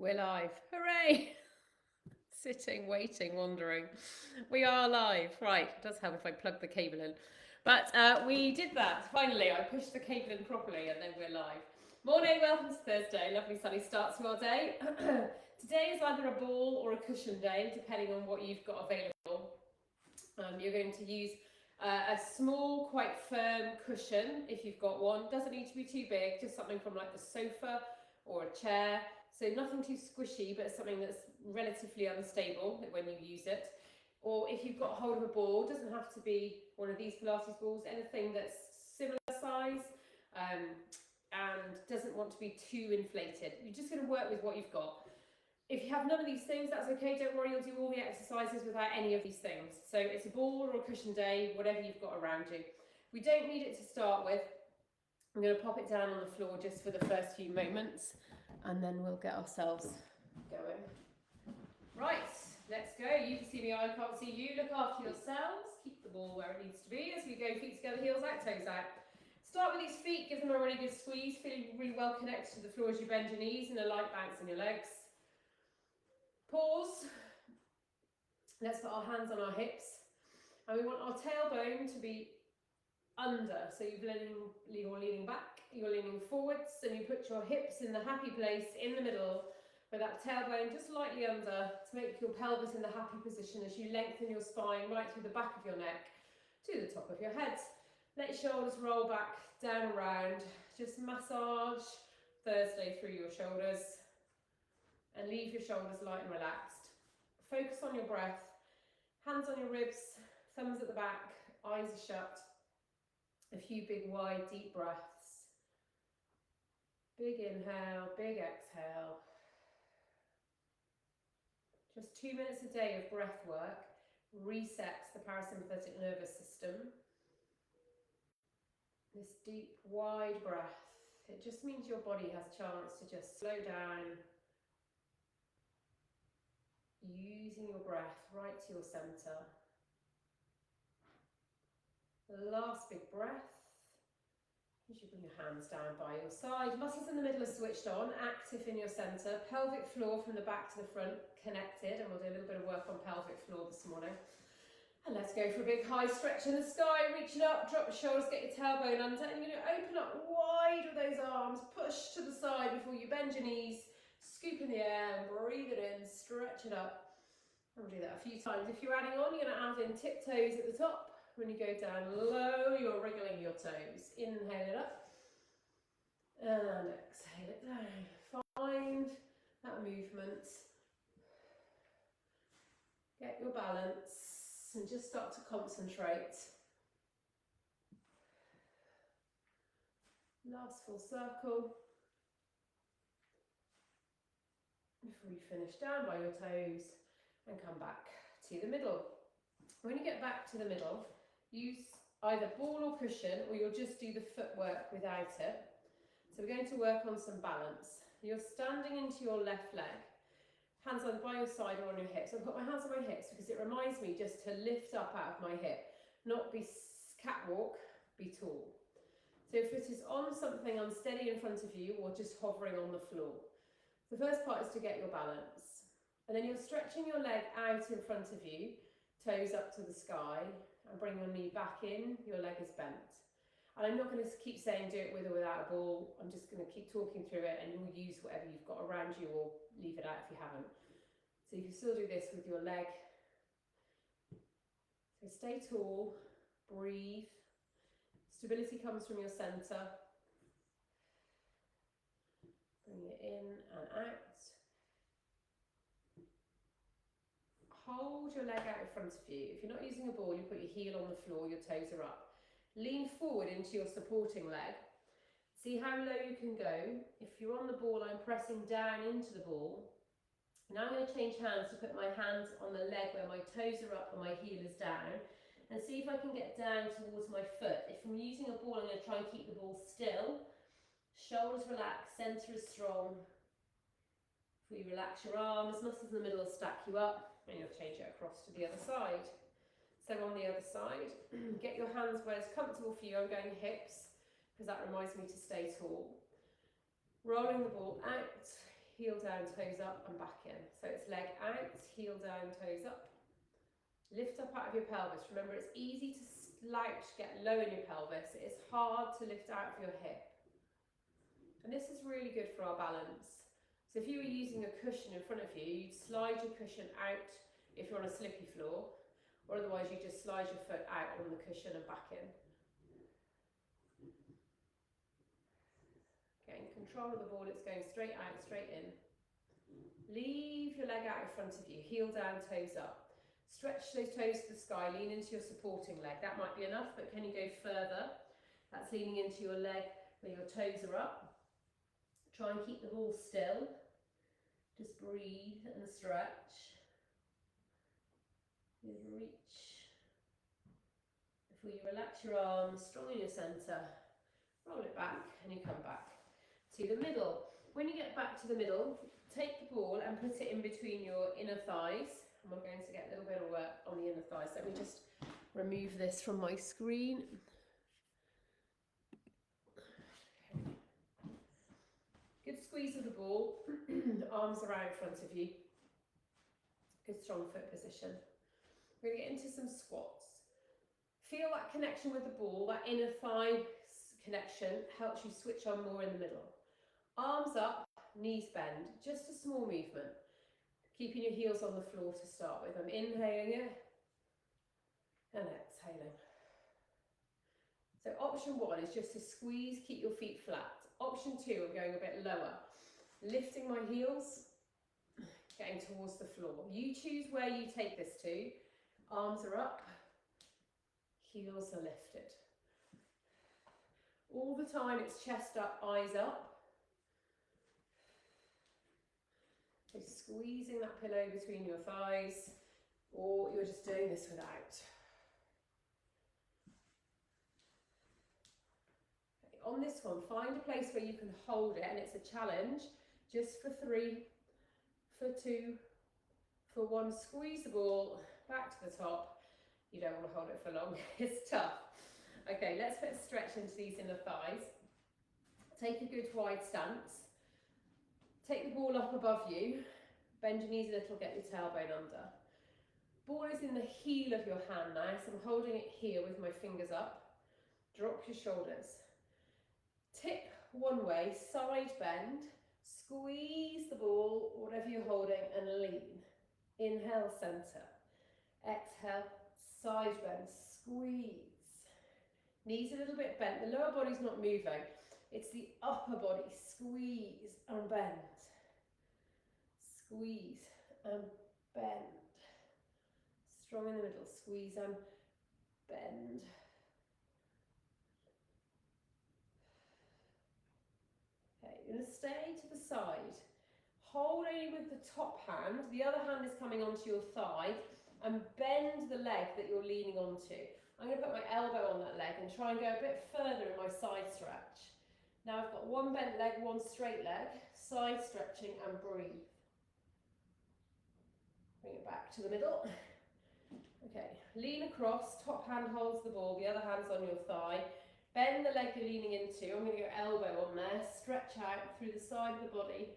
We're live. Hooray! Sitting, waiting, wandering. We are live. Right, it does help if I plug the cable in. But we did that. Finally, I pushed the cable in properly and then we're live. Morning, welcome to Thursday. Lovely sunny start to our day. Today is either a ball or a cushion day, depending on what you've got available. You're going to use a small, quite firm cushion if you've got one. Doesn't need to be too big, just something from like the sofa or a chair. So nothing too squishy, but something that's relatively unstable when you use it. Or if you've got hold of a ball, doesn't have to be one of these Pilates balls, anything that's similar size and doesn't want to be too inflated. You're just going to work with what you've got. If you have none of these things, that's okay. Don't worry, you'll do all the exercises without any of these things. So it's a ball or a cushion day, whatever you've got around you. We don't need it to start with. I'm going to pop it down on the floor just for the first few moments, and then we'll get ourselves going. Right, let's go. You can see me, I can't see you. Look after yourselves. Keep the ball where it needs to be as we go feet together, heels out, toes out. Start with these feet, give them a really good squeeze, feeling really well connected to the floor as you bend your knees and a light bounce in your legs. Pause. Let's put our hands on our hips, and we want our tailbone to be under. So you're leaning back, you're leaning forwards, and you put your hips in the happy place in the middle, with that tailbone just lightly under to make your pelvis in the happy position as you lengthen your spine right through the back of your neck to the top of your head. Let your shoulders roll back, down, around. Just massage Thursday through your shoulders and leave your shoulders light and relaxed. Focus on your breath, hands on your ribs, thumbs at the back, eyes are shut. A few big, wide, deep breaths. Big inhale, big exhale. Just 2 minutes a day of breath work resets the parasympathetic nervous system. This deep, wide breath, it just means your body has a chance to just slow down, using your breath right to your centre. Last big breath. As you bring your hands down by your side, muscles in the middle are switched on, active in your centre, pelvic floor from the back to the front connected, and we'll do a little bit of work on pelvic floor this morning. And let's go for a big high stretch in the sky, reaching up, drop your shoulders, get your tailbone under, and you're going to open up wide with those arms, push to the side before you bend your knees, scoop in the air and breathe it in, stretch it up. And we'll do that a few times. If you're adding on, you're going to add in tiptoes at the top. When you go down low, you're wriggling your toes. Inhale it up and exhale it down. Find that movement. Get your balance and just start to concentrate. Last full circle. Before you finish down by your toes and come back to the middle. When you get back to the middle, use either ball or cushion, or you'll just do the footwork without it. So we're going to work on some balance. You're standing into your left leg, hands either by your side or on your hips. I'll put my hands on my hips because it reminds me just to lift up out of my hip, not be catwalk, be tall. So if it is on something unsteady in front of you or just hovering on the floor. The first part is to get your balance. And then you're stretching your leg out in front of you, toes up to the sky, and bring your knee back in, your leg is bent. And I'm not going to keep saying do it with or without a ball, I'm just going to keep talking through it and you'll use whatever you've got around you or leave it out if you haven't. So you can still do this with your leg. So stay tall, breathe. Stability comes from your centre. Bring it in and out. Hold your leg out in front of you. If you're not using a ball, you put your heel on the floor, your toes are up. Lean forward into your supporting leg. See how low you can go. If you're on the ball, I'm pressing down into the ball. Now I'm going to change hands to put my hands on the leg where my toes are up and my heel is down. And see if I can get down towards my foot. If I'm using a ball, I'm going to try and keep the ball still. Shoulders relaxed, centre is strong. If we relax your arms, muscles in the middle will stack you up. And you'll change it across to the other side. So on the other side, get your hands where it's comfortable for you. I'm going hips, because that reminds me to stay tall. Rolling the ball out, heel down, toes up and back in. So it's leg out, heel down, toes up. Lift up out of your pelvis. Remember, it's easy to slouch, get low in your pelvis. It's hard to lift out of your hip. And this is really good for our balance. So if you were using a cushion in front of you, you'd slide your cushion out if you're on a slippy floor, or otherwise you just slide your foot out on the cushion and back in. Getting control of the ball, it's going straight out, straight in. Leave your leg out in front of you, heel down, toes up. Stretch those toes to the sky, lean into your supporting leg. That might be enough, but can you go further? That's leaning into your leg where your toes are up. Try and keep the ball still. Just breathe and stretch. Reach. Before you relax your arms, strong in your centre, roll it back and you come back to the middle. When you get back to the middle, take the ball and put it in between your inner thighs. And we're going to get a little bit of work on the inner thighs. Let me just remove this from my screen. Good squeeze of the ball, arms are out in front of you. Good strong foot position. We're going to get into some squats. Feel that connection with the ball, that inner thigh connection helps you switch on more in the middle. Arms up, knees bend, just a small movement. Keeping your heels on the floor to start with. I'm inhaling it and exhaling. So option one is just to squeeze, keep your feet flat. Option two, I'm going a bit lower. Lifting my heels, getting towards the floor. You choose where you take this to. Arms are up, heels are lifted. All the time it's chest up, eyes up. So squeezing that pillow between your thighs, or you're just doing this without. On this one, find a place where you can hold it, and it's a challenge, just for 3, for 2, for 1, squeeze the ball back to the top. You don't want to hold it for long, it's tough. Okay, let's put a stretch into these inner thighs. Take a good wide stance. Take the ball up above you, bend your knees a little, get your tailbone under. Ball is in the heel of your hand now, so I'm holding it here with my fingers up. Drop your shoulders. Tip one way, side bend, squeeze the ball, whatever you're holding, and lean. Inhale, centre. Exhale, side bend, squeeze. Knees a little bit bent, the lower body's not moving. It's the upper body, squeeze and bend. Squeeze and bend. Strong in the middle, squeeze and bend. Okay, you're going to stay to the side. Hold only with the top hand, the other hand is coming onto your thigh, and bend the leg that you're leaning onto. I'm going to put my elbow on that leg and try and go a bit further in my side stretch. Now I've got one bent leg, one straight leg, side stretching and breathe. Bring it back to the middle. Okay, lean across, top hand holds the ball, the other hand's on your thigh. Bend the leg you're leaning into. I'm going to go elbow on there, stretch out through the side of the body.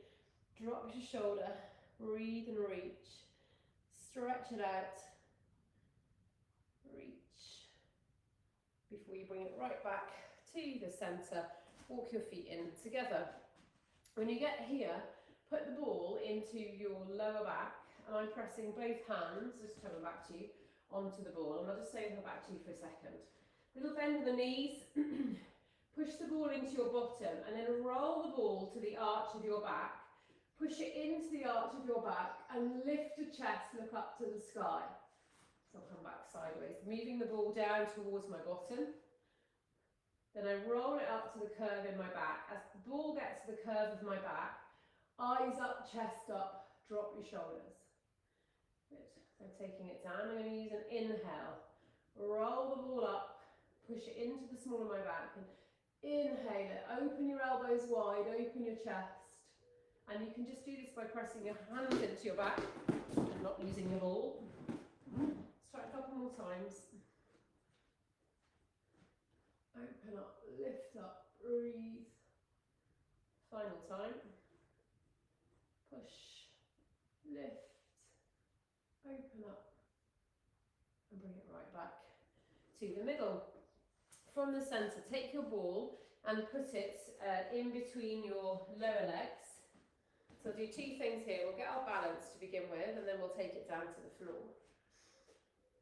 Drop your shoulder, breathe and reach. Stretch it out, reach. Before you bring it right back to the centre, walk your feet in together. When you get here, put the ball into your lower back, and I'm pressing both hands, just coming back to you, onto the ball. And I'll just say come back to you for a second. Little bend of the knees, push the ball into your bottom, and then roll the ball to the arch of your back. Push it into the arch of your back and lift your chest, look up to the sky. So I'll come back sideways, moving the ball down towards my bottom. Then I roll it up to the curve in my back. As the ball gets to the curve of my back, eyes up, chest up, drop your shoulders. Good. So taking it down, I'm going to use an inhale. Roll the ball up, push it into the small of my back, and inhale it. Open your elbows wide, open your chest. And you can just do this by pressing your hands into your back and not losing your ball. Let's try it a couple more times. Open up, lift up, breathe. Final time. and bring it right back to the middle. From the centre, take your ball and put it in between your lower legs. So we'll do two things here. We'll get our balance to begin with, and then we'll take it down to the floor.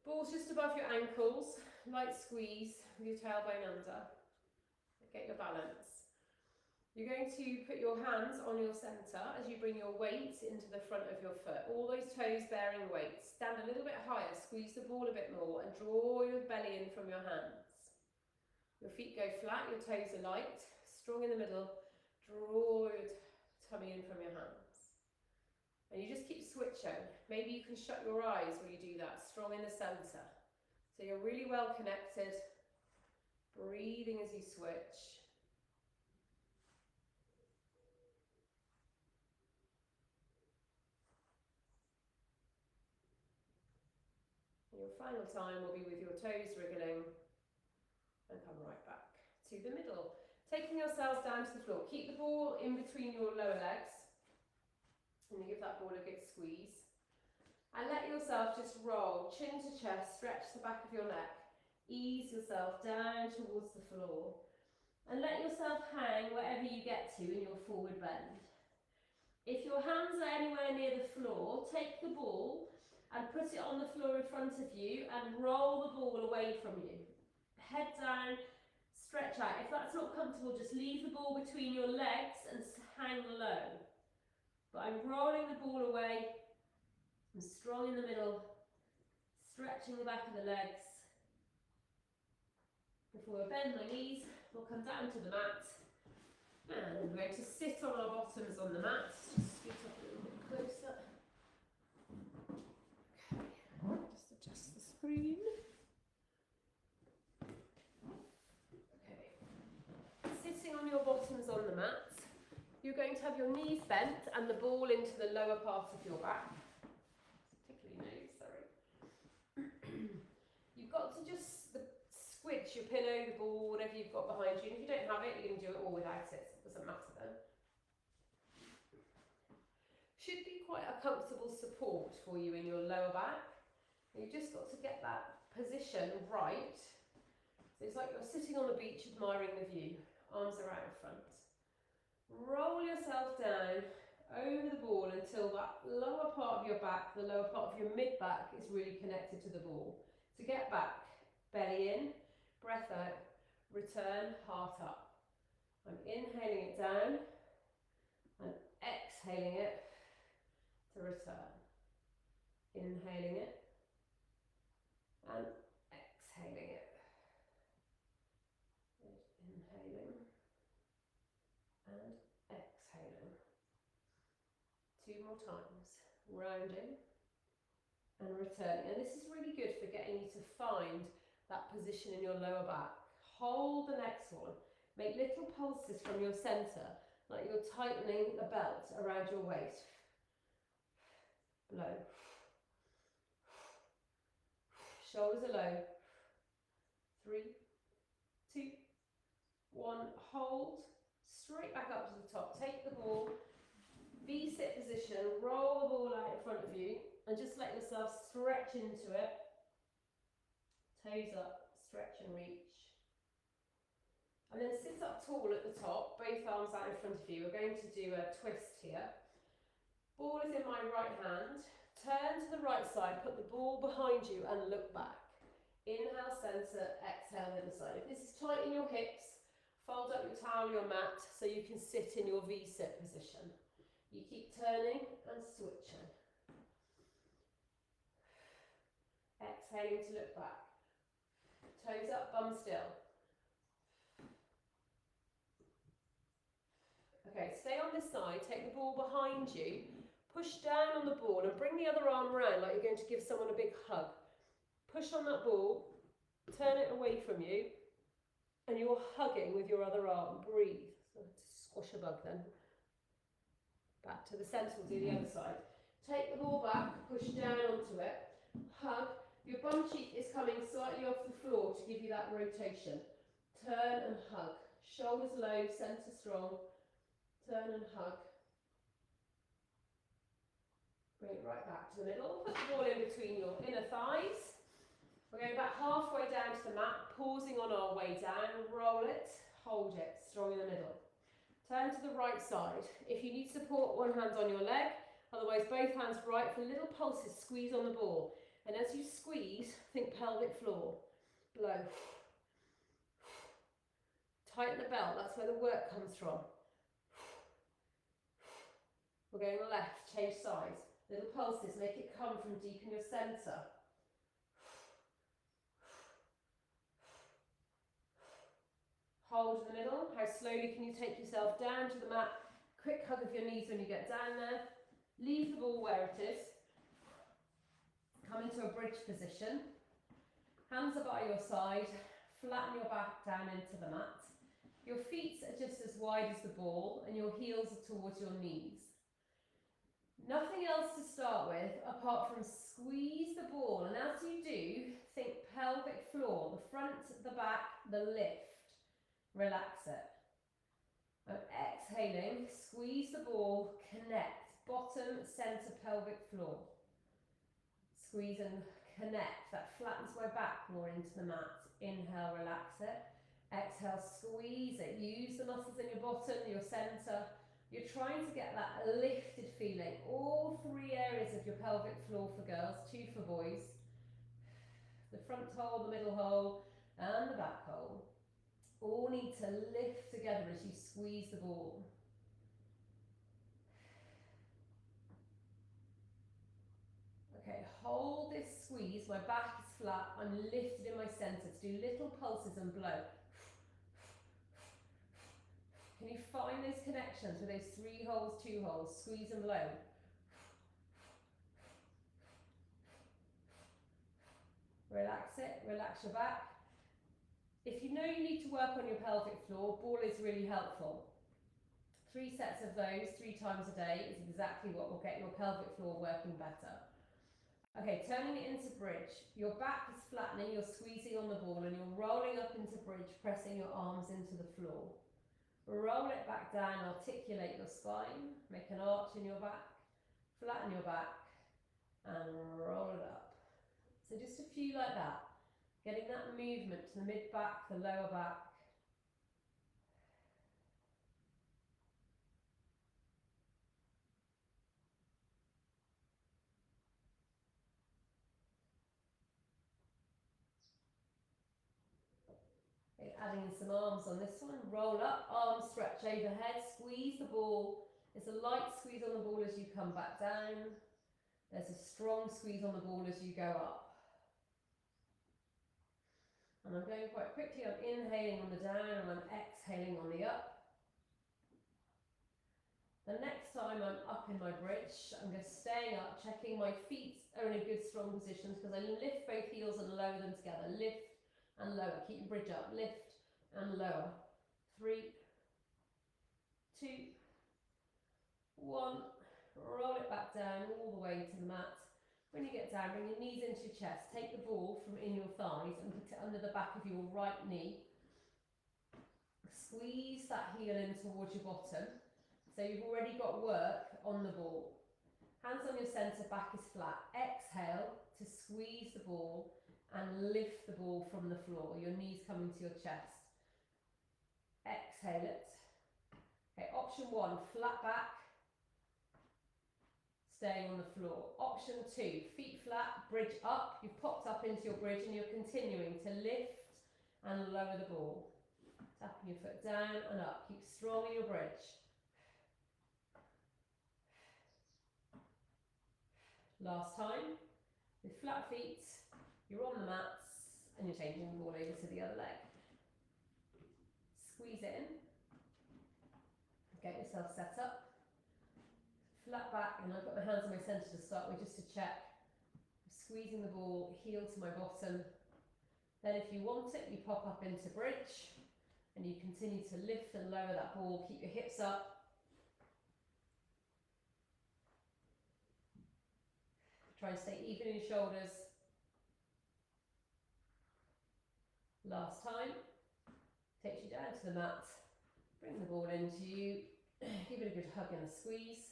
Ball's just above your ankles, light squeeze with your tailbone under. Get your balance. You're going to put your hands on your centre as you bring your weight into the front of your foot. All those toes bearing weight. Stand a little bit higher, squeeze the ball a bit more, and draw your belly in from your hands. Your feet go flat, your toes are light, strong in the middle. Draw your tummy in from your hands. And you just keep switching. Maybe you can shut your eyes while you do that, strong in the centre. So you're really well connected, breathing as you switch. And your final time will be with your toes wriggling, and come right back to the middle. Taking yourselves down to the floor. Keep the ball in between your lower legs, and you give that ball a good squeeze. And let yourself just roll, chin to chest, stretch the back of your neck. Ease yourself down towards the floor. And let yourself hang wherever you get to in your forward bend. If your hands are anywhere near the floor, take the ball and put it on the floor in front of you and roll the ball away from you. Head down, stretch out. If that's not comfortable, just leave the ball between your legs and hang low. But I'm rolling the ball away. I'm strong in the middle, stretching the back of the legs. Before I bend my knees, we'll come down to the mat. And we're going to sit on our bottoms on the mat. Just scoot up a little bit closer. Okay, just adjust the screen. Okay, sitting on your bottoms on the mat, you're going to have your knees bent and the ball into the lower part of your back. You've got to just squidge your pillow, the ball, whatever you've got behind you. And if you don't have it, you can do it all without it. It doesn't matter then. Should be quite a comfortable support for you in your lower back. You've just got to get that position right. So it's like you're sitting on the beach admiring the view. Arms are out in front. Roll yourself down over the ball until that lower part of your back, the lower part of your mid-back is really connected to the ball. So get back, belly in, breath out, return, heart up. I'm inhaling it down and exhaling it to return. Inhaling it and exhaling it. Inhaling and exhaling. 2 more times, rounding and returning. And this is really good for getting you to find that position in your lower back. Hold the next one. Make little pulses from your centre, like you're tightening a belt around your waist. Blow. Shoulders are low. 3, 2, 1. Hold. Straight back up to the top. Take the ball. V-sit position, roll the ball out in front of you and just let yourself stretch into it. Toes up, stretch and reach. And then sit up tall at the top, both arms out in front of you. We're going to do a twist here. Ball is in my right hand. Turn to the right side, put the ball behind you and look back. Inhale, centre, exhale, the other side. If this is tight in your hips, fold up your towel, your mat, so you can sit in your V-sit position. You keep turning and switching. Exhaling to look back. Toes up, bum still. Okay, stay on this side, take the ball behind you, push down on the ball and bring the other arm around like you're going to give someone a big hug. Push on that ball, turn it away from you, and you're hugging with your other arm. Breathe. So squash a bug then. Back to the centre, we'll do the other side. Take the ball back, push down onto it, hug. Your bum cheek is coming slightly off the floor to give you that rotation. Turn and hug. Shoulders low, centre strong. Turn and hug. Bring it right back to the middle. Put the ball in between your inner thighs. pausing on our way down, roll it, hold it, strong in the middle. Turn to the right side. If you need support, one hand on your leg, otherwise both hands right for little pulses, squeeze on the ball. And as you squeeze, think pelvic floor, blow. Tighten the belt, that's where the work comes from. We're going left, change sides. Little pulses, make it come from deep in your centre. Hold in the middle. How slowly can you take yourself down to the mat? Quick hug of your knees when you get down there. Leave the ball where it is. Come into a bridge position. Hands are by your side. Flatten your back down into the mat. Your feet are just as wide as the ball and your heels are towards your knees. Nothing else to start with apart from squeeze the ball, and as you do, think pelvic floor, the front, the back, the lift. Relax it. And exhaling, squeeze the ball, connect, bottom, centre, pelvic floor. Squeeze and connect, that flattens my back more into the mat. Inhale, relax it. Exhale, squeeze it. Use the muscles in your bottom, your centre. You're trying to get that lifted feeling. All three areas of your pelvic floor for girls, 2 for boys. The front hole, the middle hole, and the back hole. All need to lift together as you squeeze the ball. Okay, hold this squeeze, my back is flat, I'm lifted in my centre. To do little pulses and blow. Can you find those connections with those 3 holes, 2 holes? Squeeze and blow. Relax it, relax your back. If you know you need to work on your pelvic floor, ball is really helpful. 3 sets of those 3 times a day is exactly what will get your pelvic floor working better. Okay, turning it into bridge. Your back is flattening, you're squeezing on the ball and you're rolling up into bridge, pressing your arms into the floor. Roll it back down, articulate your spine, make an arch in your back, flatten your back and roll it up. So just a few like that, getting that movement to the mid-back, the lower back. Okay, adding in some arms on this one, roll up, arms stretch overhead, squeeze the ball. There's a light squeeze on the ball as you come back down. There's a strong squeeze on the ball as you go up. And I'm going quite quickly, I'm inhaling on the down and I'm exhaling on the up. The next time I'm up in my bridge, I'm just staying up, checking my feet are in a good strong position because I lift both heels and lower them together. Lift and lower, keep your bridge up, lift and lower. 3, 2, 1, roll it back down all the way to the mat. When you get down, bring your knees into your chest, take the ball from in your thighs and put it under the back of your right knee. Squeeze that heel in towards your bottom. So you've already got work on the ball. Hands on your centre, back is flat. Exhale to squeeze the ball and lift the ball from the floor. Your knees coming to your chest. Exhale it. Okay, option 1, flat back. Staying on the floor. Option 2, feet flat, bridge up. You've popped up into your bridge and you're continuing to lift and lower the ball. Tapping your foot down and up. Keep strong in your bridge. Last time. With flat feet, you're on the mats and you're changing the ball over to the other leg. Squeeze it in. Get yourself set up. Flat back, and I've got my hands on my centre to start with just to check. I'm squeezing the ball, heel to my bottom. Then if you want it, you pop up into bridge and you continue to lift and lower that ball. Keep your hips up. Try and stay even in your shoulders. Last time. Takes you down to the mat. Bring the ball into you. Give it a good hug and a squeeze.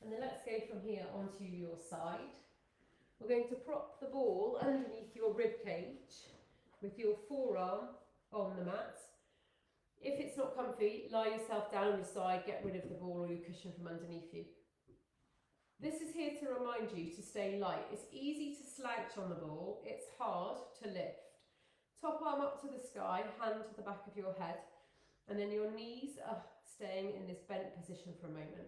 And then let's go from here onto your side. We're going to prop the ball underneath your rib cage. with your forearm on the mat. If it's not comfy, lie yourself down on your side, get rid of the ball or your cushion from underneath you. This is here to remind you to stay light. It's easy to slouch on the ball, it's hard to lift. Top arm up to the sky, hand to the back of your head, and then your knees are staying in this bent position for a moment.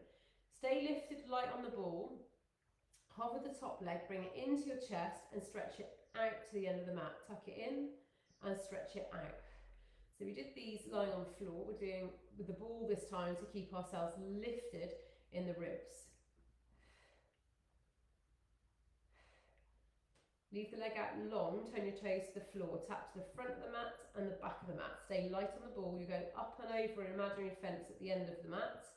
Stay lifted light on the ball, hover the top leg, bring it into your chest and stretch it out to the end of the mat. Tuck it in and stretch it out. So we did these lying on the floor. We're doing with the ball this time to keep ourselves lifted in the ribs. Leave the leg out long, turn your toes to the floor, tap to the front of the mat and the back of the mat. Stay light on the ball. You're going up and over an imaginary fence at the end of the mat.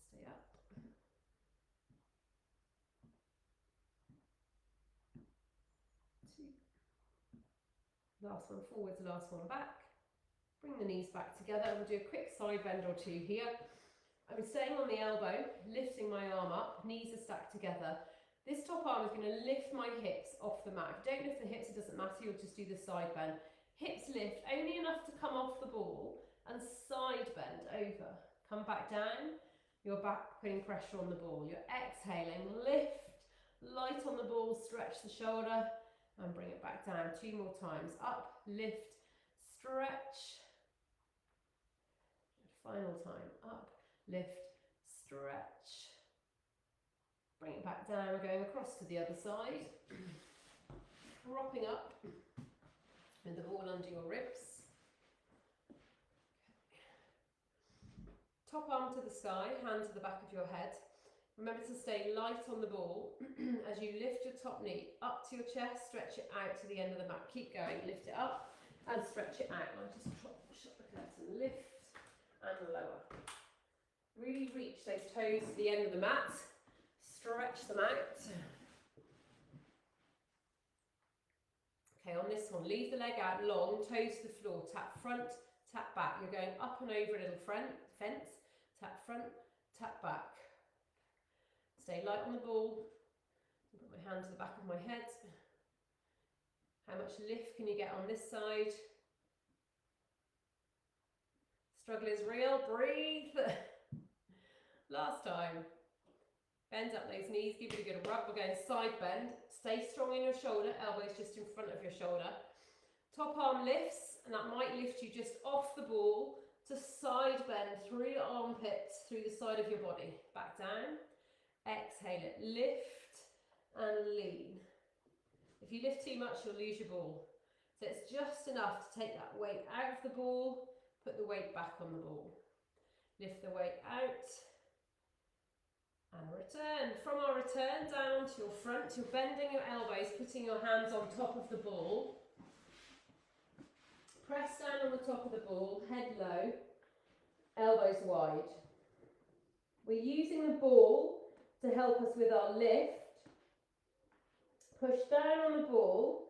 Stay up. Two. Last one forwards, last one back. Bring the knees back together. We'll do a quick side bend or two here. I'm staying on the elbow, lifting my arm up, knees are stacked together. This top arm is going to lift my hips off the mat. If you don't lift the hips, it doesn't matter, you'll just do the side bend. Hips lift only enough to come off the ball and side bend over. Come back down, your back putting pressure on the ball. You're exhaling, lift, light on the ball, stretch the shoulder and bring it back down. 2 more times. Up, lift, stretch. Final time. Up, lift, stretch. Bring it back down. We're going across to the other side. Propping up with the ball under your ribs. Top arm to the sky, hand to the back of your head. Remember to stay light on the ball as you lift your top knee up to your chest, stretch it out to the end of the mat. Keep going, lift it up and stretch it out. I'll just shut the curtain, lift and lower. Really reach those toes to the end of the mat, stretch them out. Okay, on this one, leave the leg out long, toes to the floor, tap front, tap back. You're going up and over a little fence, tap front, tap back. Stay light on the ball. Put my hand to the back of my head. How much lift can you get on this side? Struggle is real. Breathe. Last time. Bend up those knees. Give it a good rub. We're going side bend. Stay strong in your shoulder. Elbows just in front of your shoulder. Top arm lifts, and that might lift you just off the ball to side bend through your armpits, through the side of your body. Back down. Exhale it, lift and lean. If you lift too much, you'll lose your ball. So it's just enough to take that weight out of the ball, put the weight back on the ball. Lift the weight out and return. From our return, down to your front, you're bending your elbows, putting your hands on top of the ball. Press down on the top of the ball, head low, elbows wide. We're using the ball to help us with our lift. Push down on the ball,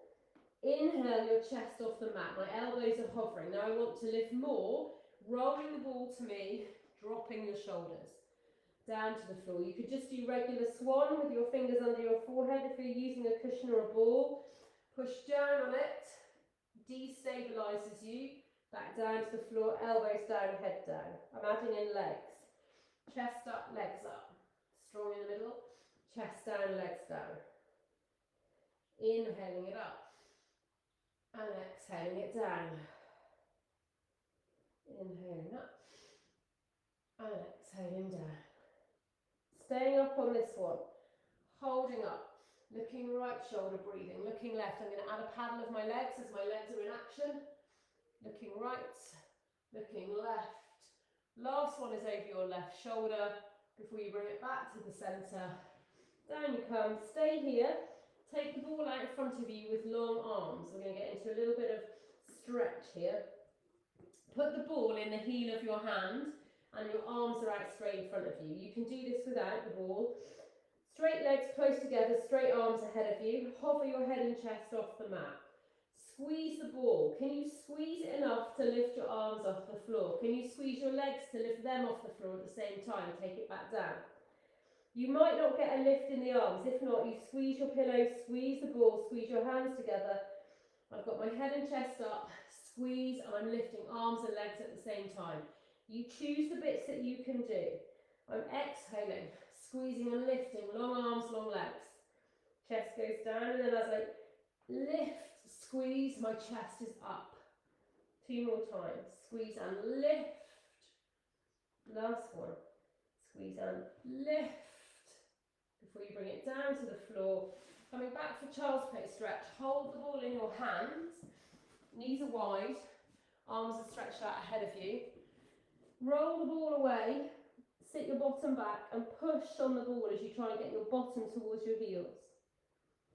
inhale your chest off the mat, my elbows are hovering. Now I want to lift more, rolling the ball to me, dropping your shoulders down to the floor. You could just do regular swan with your fingers under your forehead if you're using a cushion or a ball. Push down on it, destabilizes you, back down to the floor, elbows down, head down. I'm adding in legs, chest up, legs up. Strong in the middle, chest down, legs down. Inhaling it up and exhaling it down. Inhaling up and exhaling down. Staying up on this one, holding up, looking right shoulder, breathing, looking left. I'm going to add a paddle of my legs as my legs are in action. Looking right, looking left. Last one is over your left shoulder. Before you bring it back to the centre, down you come, stay here, take the ball out in front of you with long arms. We're going to get into a little bit of stretch here. Put the ball in the heel of your hand and your arms are out straight in front of you. You can do this without the ball. Straight legs close together, straight arms ahead of you. Hover your head and chest off the mat. Squeeze the ball. Can you squeeze it enough to lift your arms off the floor? Can you squeeze your legs to lift them off the floor at the same time? Take it back down. You might not get a lift in the arms. If not, you squeeze your pillow, squeeze the ball, squeeze your hands together. I've got my head and chest up, squeeze, and I'm lifting arms and legs at the same time. You choose the bits that you can do. I'm exhaling, squeezing and lifting, long arms, long legs. Chest goes down, and then as I lift, squeeze, my chest is up. 2 more times. Squeeze and lift. Last one. Squeeze and lift. Before you bring it down to the floor. Coming back for child's pose stretch. Hold the ball in your hands. Knees are wide. Arms are stretched out ahead of you. Roll the ball away. Sit your bottom back and push on the ball as you try and get your bottom towards your heels.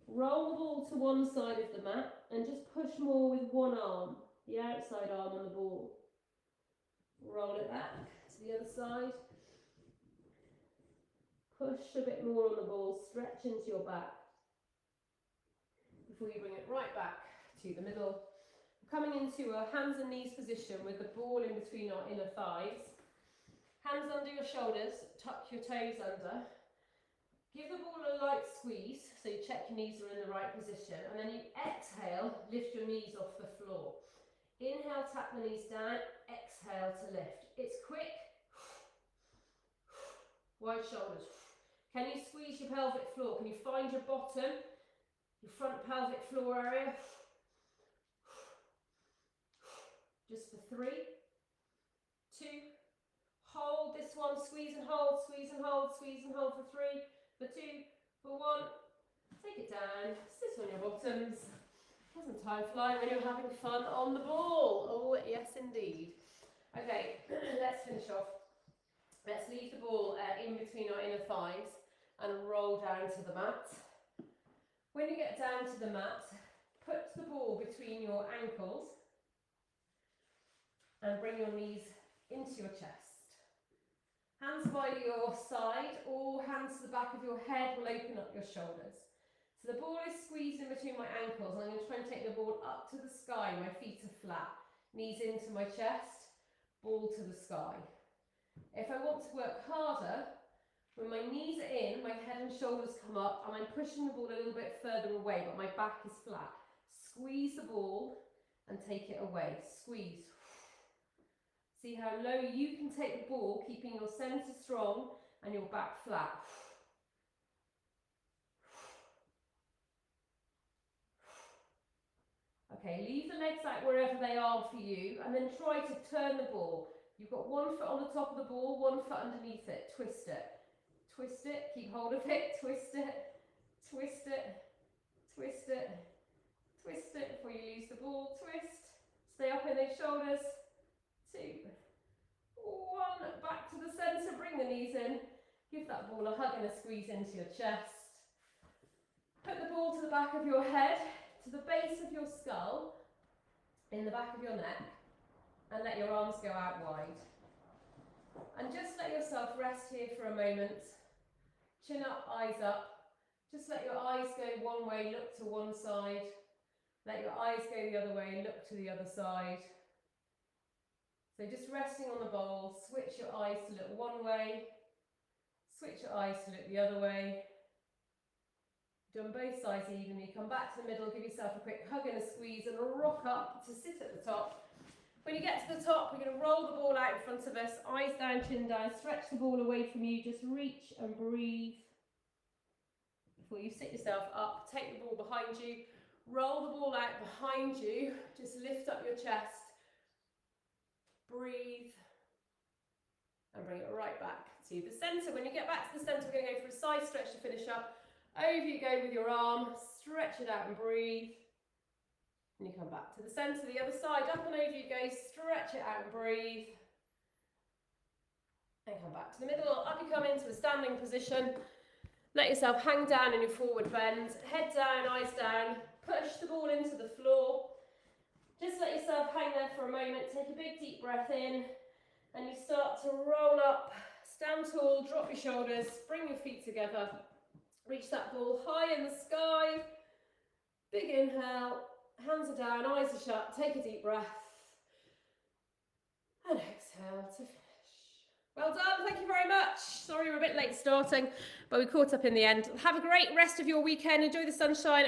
Roll the ball to one side of the mat and just push more with one arm, the outside arm on the ball. Roll it back to the other side. Push a bit more on the ball, stretch into your back. Before you bring it right back to the middle. Coming into a hands and knees position with the ball in between our inner thighs. Hands under your shoulders, tuck your toes under. Give the ball a light squeeze, so you check your knees are in the right position, and then you exhale, lift your knees off the floor. Inhale, tap the knees down, exhale to lift. It's quick. Wide shoulders. Can you squeeze your pelvic floor? Can you find your bottom, your front pelvic floor area? Just for 3, 2, hold this one, squeeze and hold, squeeze and hold, squeeze and hold for 3, for 2, for 1. Take it down, sit on your bottoms. Doesn't time fly when you're having fun on the ball? Oh, yes indeed. Okay, let's finish off. Let's leave the ball in between our inner thighs and roll down to the mat. When you get down to the mat, put the ball between your ankles and bring your knees into your chest. Hands by your side or hands to the back of your head will open up your shoulders. So the ball is squeezed in between my ankles, and I'm going to try and take the ball up to the sky. My feet are flat. Knees into my chest, ball to the sky. If I want to work harder, when my knees are in, my head and shoulders come up, and I'm pushing the ball a little bit further away, but my back is flat. Squeeze the ball and take it away. Squeeze. See how low you can take the ball, keeping your centre strong and your back flat. Okay, leave the legs out wherever they are for you, and then try to turn the ball. You've got one foot on the top of the ball, one foot underneath it. Twist it. Twist it, keep hold of it, twist it, twist it, twist it, twist it before you lose the ball. Twist. Stay up in those shoulders. 2, 1, back to the centre, bring the knees in, give that ball a hug and a squeeze into your chest. Put the ball to the back of your head, to the base of your skull, in the back of your neck, and let your arms go out wide. And just let yourself rest here for a moment. Chin up, eyes up. Just let your eyes go one way, look to one side. Let your eyes go the other way, look to the other side. So just resting on the bowl, switch your eyes to look one way, switch your eyes to look the other way. Done both sides evenly, come back to the middle, give yourself a quick hug and a squeeze and rock up to sit at the top. When you get to the top, we're going to roll the ball out in front of us, eyes down, chin down, stretch the ball away from you, just reach and breathe. Before you sit yourself up, take the ball behind you, roll the ball out behind you, just lift up your chest. Breathe and bring it right back to the centre. When you get back to the centre, we're going to go for a side stretch to finish up. Over you go with your arm, stretch it out and breathe. And you come back to the centre, the other side, up and over you go, stretch it out and breathe. And come back to the middle, up you come into a standing position. Let yourself hang down in your forward bend, head down, eyes down, push the ball into the floor. Just let yourself hang there for a moment, take a big deep breath in, and you start to roll up, stand tall, drop your shoulders, bring your feet together, reach that ball high in the sky, big inhale, hands are down, eyes are shut, take a deep breath, and exhale to finish. Well done. Thank you very much. Sorry we're a bit late starting, but we caught up in the end. Have a great rest of your weekend. Enjoy the sunshine.